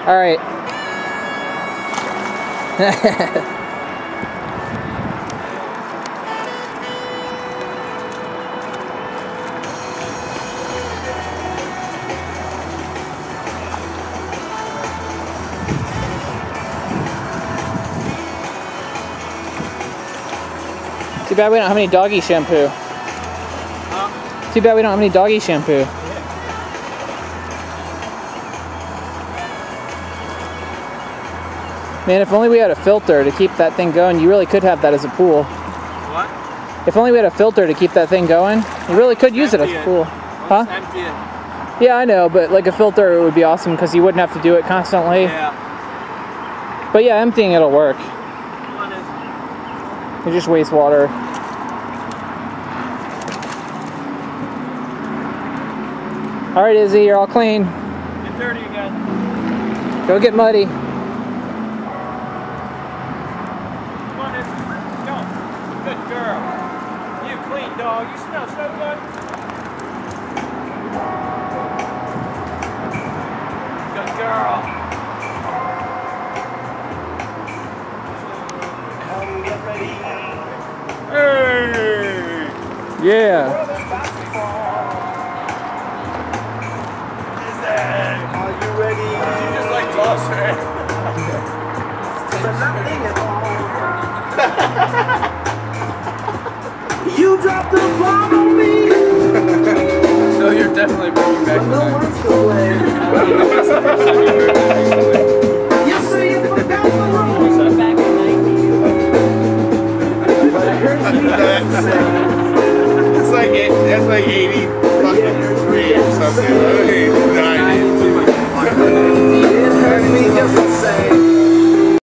All right. Too bad we don't have any doggy shampoo. Too bad we don't have any doggy shampoo. Man, if only we had a filter to keep that thing going, you really could have that as a pool. What? If only we had a filter to keep that thing going, you really could use it as a pool. Huh? Empty it. Yeah, I know, but like a filter would be awesome because you wouldn't have to do it constantly. Yeah. But yeah, emptying it'll work. You just waste water. All right, Izzy, you're all clean. Get dirty again. Go get muddy. Come on, Izzy. Go. Good girl. You clean dog. You smell so good. Good girl. Get ready. Hey! Yeah. Are you ready? You just like toss her. You dropped the bomb on me. So you're definitely bringing back the